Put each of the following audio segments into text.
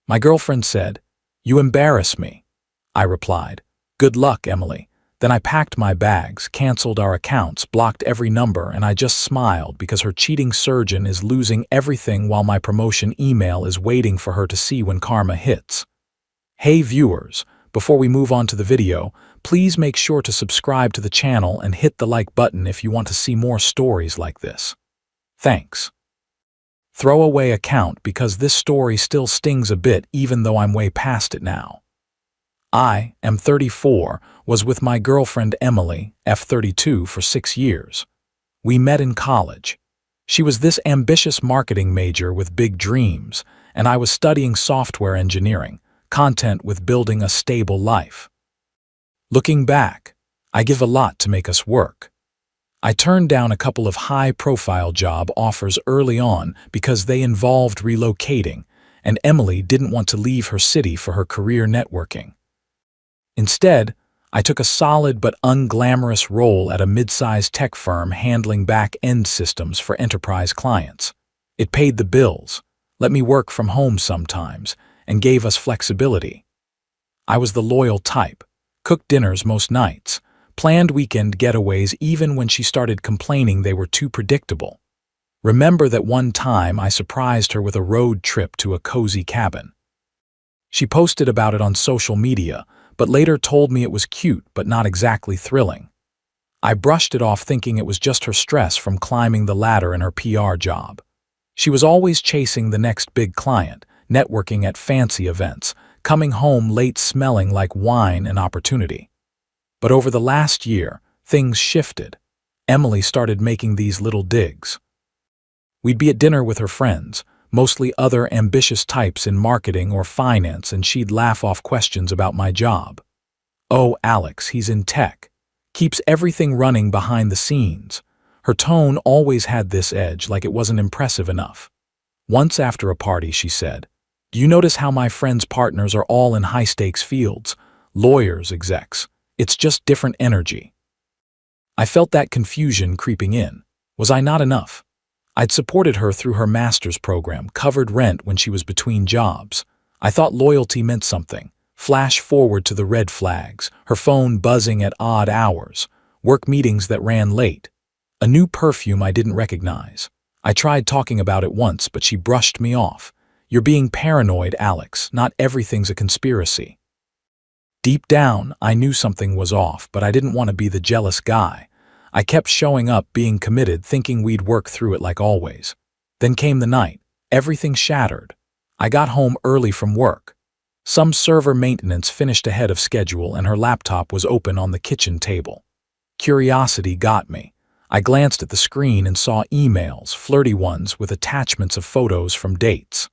My girlfriend said, "You embarrass me." I replied, "Good luck, Emily." Then I packed my bags, canceled our accounts, blocked every number, and I just smiled because her cheating surgeon is losing everything while my promotion email is waiting for her to see when karma hits. Hey viewers, before we move on to the video, please make sure to subscribe to the channel and hit the like button if you want to see more stories like this. Thanks. Throwaway account because this story still stings a bit even though I'm way past it now. I am 34, was with my girlfriend Emily, F32, for 6 years. We met in college. She was this ambitious marketing major with big dreams, and I was studying software engineering, content with building a stable life. Looking back, I give a lot to make us work. I turned down a couple of high-profile job offers early on because they involved relocating, and Emily didn't want to leave her city for her career networking. Instead, I took a solid but unglamorous role at a mid-sized tech firm handling back-end systems for enterprise clients. It paid the bills, let me work from home sometimes, and gave us flexibility. I was the loyal type, cooked dinners most nights, planned weekend getaways even when she started complaining they were too predictable. Remember that one time I surprised her with a road trip to a cozy cabin. She posted about it on social media, but later told me it was cute but not exactly thrilling. I brushed it off thinking it was just her stress from climbing the ladder in her PR job. She was always chasing the next big client, networking at fancy events, coming home late smelling like wine and opportunity. But over the last year, things shifted. Emily started making these little digs. We'd be at dinner with her friends, mostly other ambitious types in marketing or finance, and she'd laugh off questions about my job. "Oh, Alex, he's in tech. Keeps everything running behind the scenes." Her tone always had this edge, like it wasn't impressive enough. Once after a party, she said, "Do you notice how my friends' partners are all in high-stakes fields? Lawyers, execs. It's just different energy." I felt that confusion creeping in. Was I not enough? I'd supported her through her master's program, covered rent when she was between jobs. I thought loyalty meant something. Flash forward to the red flags, her phone buzzing at odd hours, work meetings that ran late, a new perfume I didn't recognize. I tried talking about it once, but she brushed me off. "You're being paranoid, Alex. Not everything's a conspiracy." Deep down, I knew something was off, but I didn't want to be the jealous guy. I kept showing up, being committed, thinking we'd work through it like always. Then came the night. Everything shattered. I got home early from work. Some server maintenance finished ahead of schedule and her laptop was open on the kitchen table. Curiosity got me. I glanced at the screen and saw emails, flirty ones with attachments of photos from dates.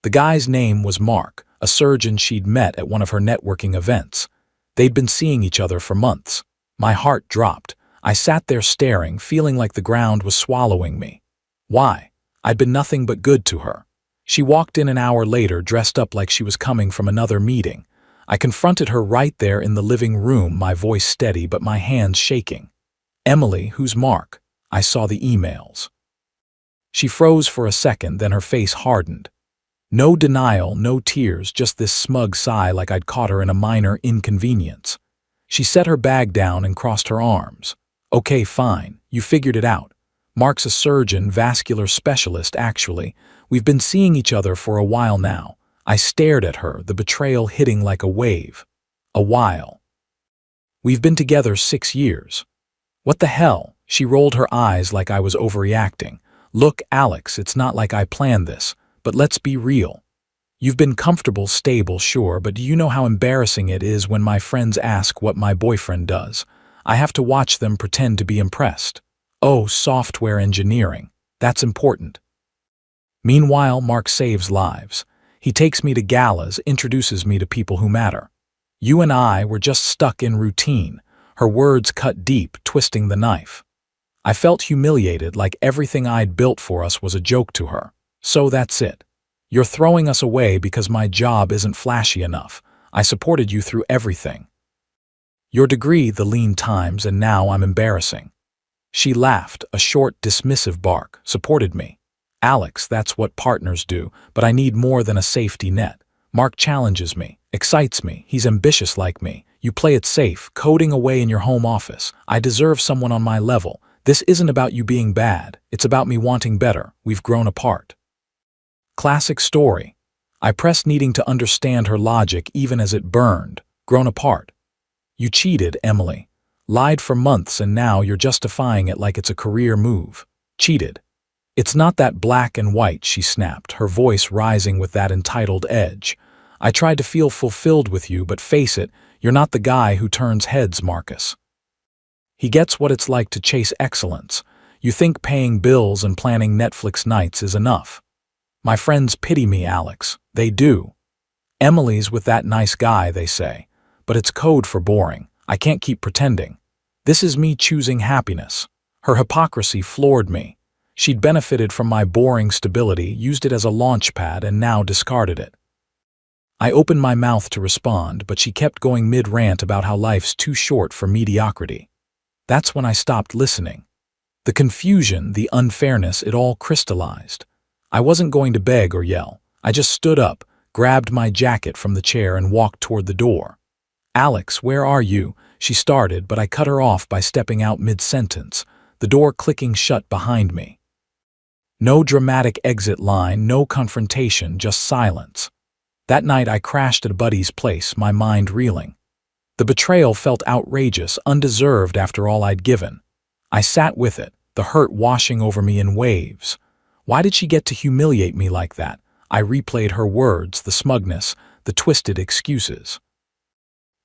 The guy's name was Mark, a surgeon she'd met at one of her networking events. They'd been seeing each other for months. My heart dropped. I sat there staring, feeling like the ground was swallowing me. Why? I'd been nothing but good to her. She walked in an hour later, dressed up like she was coming from another meeting. I confronted her right there in the living room, my voice steady but my hands shaking. "Emily, who's Mark?" I saw the emails. She froze for a second, then her face hardened. No denial, no tears, just this smug sigh like I'd caught her in a minor inconvenience. She set her bag down and crossed her arms. "Okay, fine. You figured it out. Mark's a surgeon, vascular specialist, actually. We've been seeing each other for a while now." I stared at her, the betrayal hitting like a wave. A while. "We've been together 6 years. What the hell?" She rolled her eyes like I was overreacting. "Look, Alex, it's not like I planned this, but let's be real. You've been comfortable, stable, sure, but do you know how embarrassing it is when my friends ask what my boyfriend does? I have to watch them pretend to be impressed. Oh, software engineering. That's important." Meanwhile, Mark saves lives. He takes me to galas, introduces me to people who matter. You and I were just stuck in routine. Her words cut deep, twisting the knife. I felt humiliated, like everything I'd built for us was a joke to her. "So that's it. You're throwing us away because my job isn't flashy enough. I supported you through everything. Your degree, the lean times, and now I'm embarrassing." She laughed, a short, dismissive bark, supported me. Alex, that's what partners do, but I need more than a safety net. Mark challenges me, excites me, he's ambitious like me. You play it safe, coding away in your home office. I deserve someone on my level. This isn't about you being bad, it's about me wanting better. We've grown apart. Classic story. I pressed needing to understand her logic even as it burned. Grown apart. You cheated, Emily. Lied for months and now you're justifying it like it's a career move. Cheated. It's not that black and white, she snapped, her voice rising with that entitled edge. I tried to feel fulfilled with you, but face it, you're not the guy who turns heads, Marcus. He gets what it's like to chase excellence. You think paying bills and planning Netflix nights is enough. My friends pity me, Alex. They do. Emily's with that nice guy, they say. But it's code for boring. I can't keep pretending. This is me choosing happiness. Her hypocrisy floored me. She'd benefited from my boring stability, used it as a launch pad, and now discarded it. I opened my mouth to respond, but she kept going mid-rant about how life's too short for mediocrity. That's when I stopped listening. The confusion, the unfairness, it all crystallized. I wasn't going to beg or yell. I just stood up, grabbed my jacket from the chair, and walked toward the door. Alex, where are you? She started, but I cut her off by stepping out mid-sentence, the door clicking shut behind me. No dramatic exit line, no confrontation, just silence. That night I crashed at a buddy's place, my mind reeling. The betrayal felt outrageous, undeserved after all I'd given. I sat with it, the hurt washing over me in waves. Why did she get to humiliate me like that? I replayed her words, the smugness, the twisted excuses.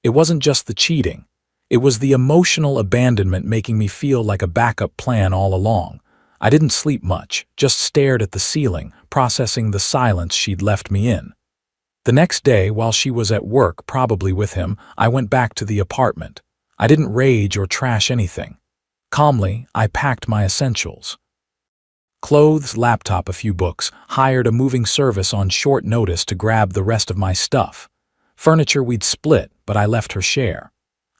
It wasn't just the cheating. It was the emotional abandonment making me feel like a backup plan all along. I didn't sleep much, just stared at the ceiling, processing the silence she'd left me in. The next day, while she was at work, probably with him, I went back to the apartment. I didn't rage or trash anything. Calmly, I packed my essentials. Clothes, laptop, a few books, hired a moving service on short notice to grab the rest of my stuff. Furniture we'd split, but I left her share.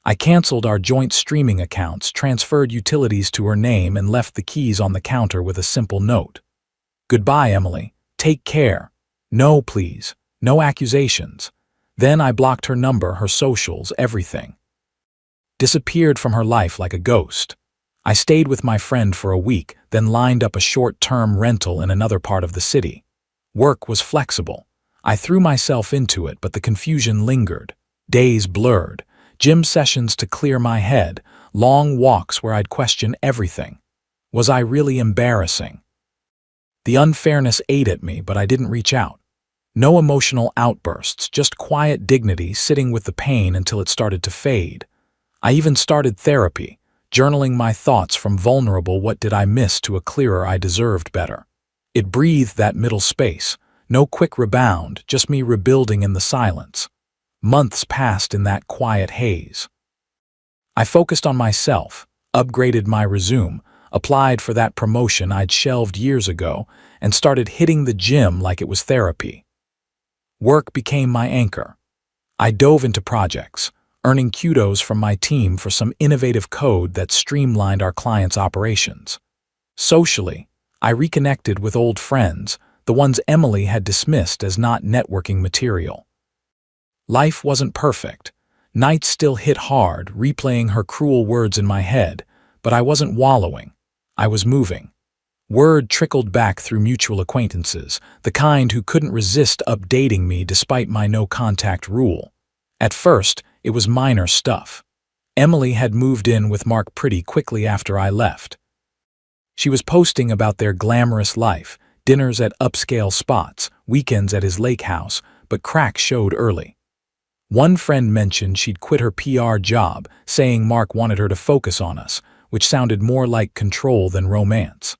I canceled our joint streaming accounts, transferred utilities to her name, and left the keys on the counter with a simple note. Goodbye, Emily. Take care. No, please. No accusations. Then I blocked her number, her socials, everything. Disappeared from her life like a ghost. I stayed with my friend for a week, then lined up a short-term rental in another part of the city. Work was flexible. I threw myself into it, but the confusion lingered. Days blurred. Gym sessions to clear my head. Long walks where I'd question everything. Was I really embarrassing? The unfairness ate at me, but I didn't reach out. No emotional outbursts, just quiet dignity sitting with the pain until it started to fade. I even started therapy, journaling my thoughts from vulnerable what did I miss to a clearer I deserved better. It breathed that middle space. No quick rebound, just me rebuilding in the silence. Months passed in that quiet haze. I focused on myself, upgraded my resume, applied for that promotion I'd shelved years ago, and started hitting the gym like it was therapy. Work became my anchor. I dove into projects, earning kudos from my team for some innovative code that streamlined our clients' operations. Socially, I reconnected with old friends, the ones Emily had dismissed as not networking material. Life wasn't perfect. Nights still hit hard, replaying her cruel words in my head, but I wasn't wallowing. I was moving. Word trickled back through mutual acquaintances, the kind who couldn't resist updating me despite my no-contact rule. At first, it was minor stuff. Emily had moved in with Mark pretty quickly after I left. She was posting about their glamorous life, dinners at upscale spots, weekends at his lake house, but cracks showed early. One friend mentioned she'd quit her PR job, saying Mark wanted her to focus on us, which sounded more like control than romance.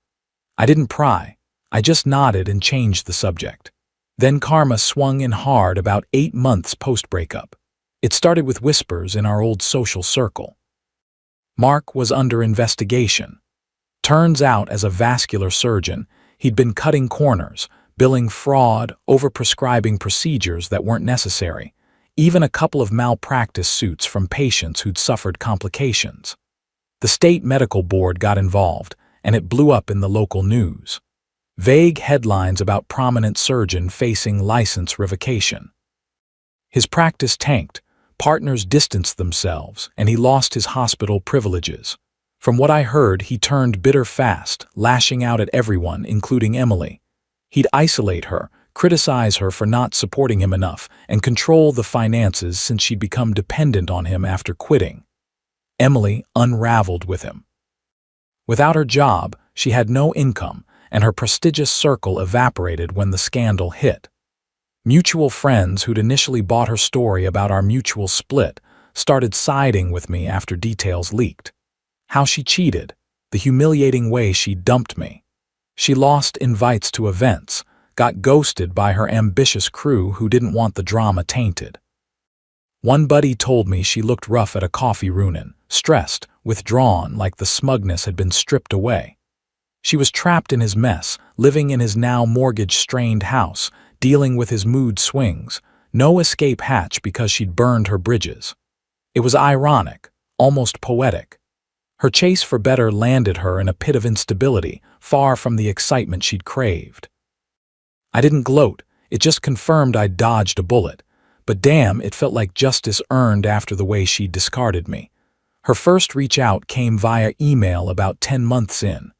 I didn't pry. I just nodded and changed the subject. Then karma swung in hard about 8 months post-breakup. It started with whispers in our old social circle. Mark was under investigation. Turns out, as a vascular surgeon, he'd been cutting corners, billing fraud, overprescribing procedures that weren't necessary, even a couple of malpractice suits from patients who'd suffered complications. The state medical board got involved, and it blew up in the local news. Vague headlines about prominent surgeon facing license revocation. His practice tanked, partners distanced themselves, and he lost his hospital privileges. From what I heard, he turned bitter fast, lashing out at everyone, including Emily. He'd isolate her, criticize her for not supporting him enough, and control the finances since she'd become dependent on him after quitting. Emily unraveled with him. Without her job, she had no income, and her prestigious circle evaporated when the scandal hit. Mutual friends who'd initially bought her story about our mutual split started siding with me after details leaked. How she cheated, the humiliating way she dumped me. She lost invites to events, got ghosted by her ambitious crew who didn't want the drama tainted. One buddy told me she looked rough at a coffee runin, stressed, withdrawn, like the smugness had been stripped away. She was trapped in his mess, living in his now mortgage-strained house, dealing with his mood swings, no escape hatch because she'd burned her bridges. It was ironic, almost poetic. Her chase for better landed her in a pit of instability, far from the excitement she'd craved. I didn't gloat, it just confirmed I'd dodged a bullet, but damn, it felt like justice earned after the way she discarded me. Her first reach out came via email about 10 months in.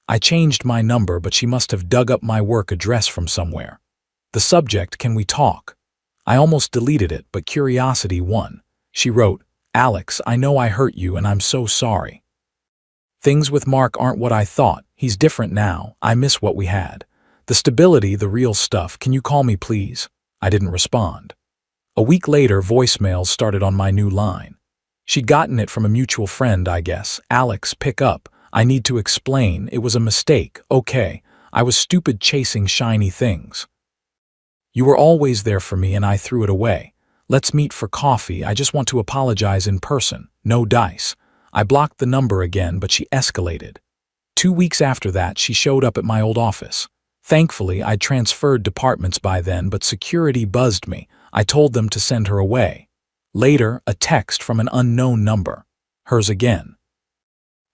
I changed my number, but she must have dug up my work address from somewhere. The subject, "Can we talk?" I almost deleted it, but curiosity won. She wrote, "Alex, I know I hurt you and I'm so sorry. Things with Mark aren't what I thought. He's different now. I miss what we had. The stability, the real stuff. Can you call me, please?" I didn't respond. A week later, voicemails started on my new line. She'd gotten it from a mutual friend, I guess. "Alex, pick up. I need to explain. It was a mistake. Okay. I was stupid chasing shiny things. You were always there for me and I threw it away. Let's meet for coffee. I just want to apologize in person. No dice." I blocked the number again, but she escalated. 2 weeks after that, she showed up at my old office. Thankfully, I'd transferred departments by then, but security buzzed me. I told them to send her away. Later, a text from an unknown number. Hers again.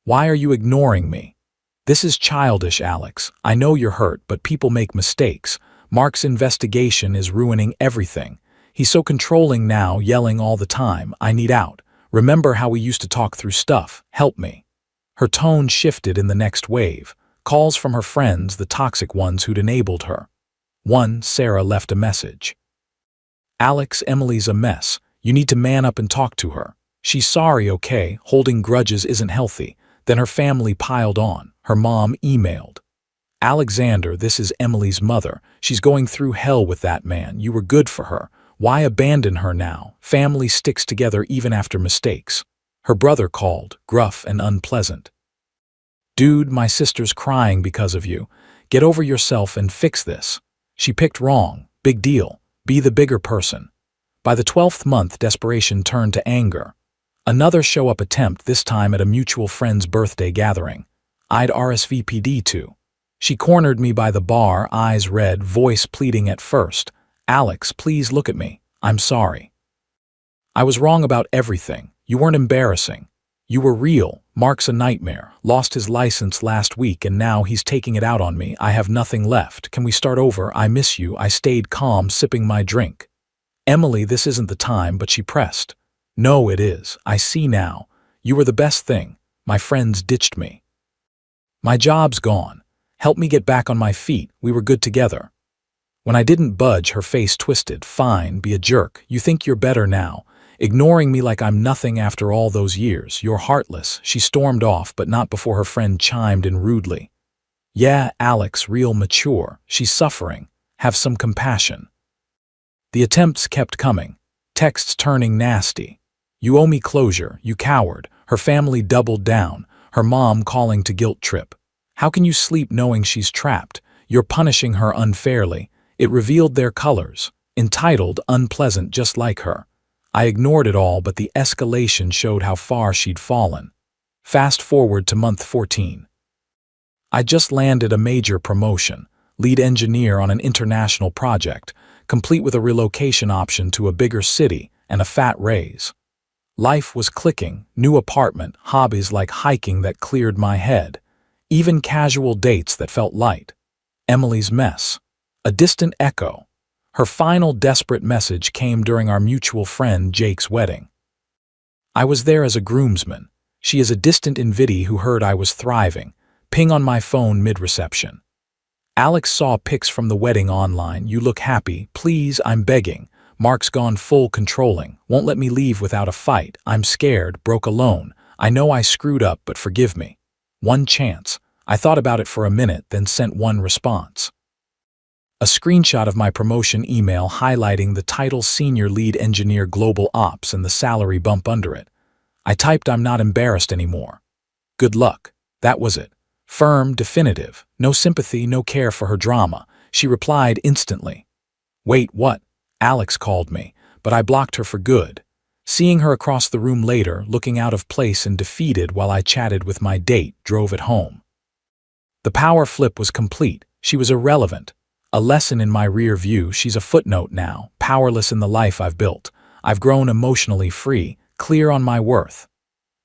"Why are you ignoring me? This is childish, Alex. I know you're hurt, but people make mistakes. Mark's investigation is ruining everything. He's so controlling now, yelling all the time. I need out. Remember how we used to talk through stuff? Help me." Her tone shifted in the next wave. Calls from her friends, the toxic ones who'd enabled her. One, Sarah, left a message. "Alex, Emily's a mess. You need to man up and talk to her. She's sorry, okay? Holding grudges isn't healthy." Then her family piled on. Her mom emailed. "Alexander, this is Emily's mother. She's going through hell with that man. You were good for her. Why abandon her now? Family sticks together even after mistakes." Her brother called, gruff and unpleasant. "Dude, my sister's crying because of you. Get over yourself and fix this. She picked wrong. Big deal. Be the bigger person." By the 12th month, desperation turned to anger. Another show-up attempt, this time at a mutual friend's birthday gathering. I'd RSVP'd to. She cornered me by the bar, eyes red, voice pleading at first. "Alex, please look at me. I'm sorry. I was wrong about everything. You weren't embarrassing. You were real. Mark's a nightmare. Lost his license last week and now he's taking it out on me. I have nothing left. Can we start over? I miss you." I stayed calm, sipping my drink. "Emily, this isn't the time," but she pressed. "No, it is. I see now. You were the best thing. My friends ditched me. My job's gone. Help me get back on my feet. We were good together." When I didn't budge, her face twisted. "Fine, be a jerk. You think you're better now. Ignoring me like I'm nothing after all those years. You're heartless." She stormed off, but not before her friend chimed in rudely. "Yeah, Alex, real mature. She's suffering. Have some compassion." The attempts kept coming. Texts turning nasty. "You owe me closure, you coward." Her family doubled down. Her mom calling to guilt trip. "How can you sleep knowing she's trapped? You're punishing her unfairly." It revealed their colors. Entitled, unpleasant, just like her. I ignored it all, but the escalation showed how far she'd fallen. Fast forward to month 14. I just landed a major promotion, lead engineer on an international project, complete with a relocation option to a bigger city and a fat raise. Life was clicking, new apartment, hobbies like hiking that cleared my head, even casual dates that felt light. Emily's mess. A distant echo. Her final desperate message came during our mutual friend Jake's wedding. I was there as a groomsman. She is a distant invitee who heard I was thriving. Ping on my phone mid-reception. Alex saw pics from the wedding online. You look happy. Please, I'm begging. Mark's gone full controlling. Won't let me leave without a fight. I'm scared, broke alone. I know I screwed up, but forgive me. One chance. I thought about it for a minute, then sent one response. A screenshot of my promotion email highlighting the title Senior Lead Engineer Global Ops and the salary bump under it. I typed I'm not embarrassed anymore. Good luck. That was it. Firm, definitive. No sympathy, no care for her drama. She replied instantly. Wait, what? Alex called me, but I blocked her for good. Seeing her across the room later, looking out of place and defeated while I chatted with my date, drove it home. The power flip was complete. She was irrelevant. A lesson in my rear view. She's a footnote now, powerless in the life I've built. I've grown emotionally free, clear on my worth.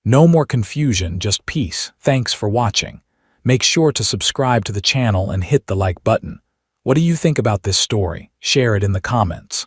No more confusion, just peace. Thanks for watching. Make sure to subscribe to the channel and hit the like button. What do you think about this story? Share it in the comments.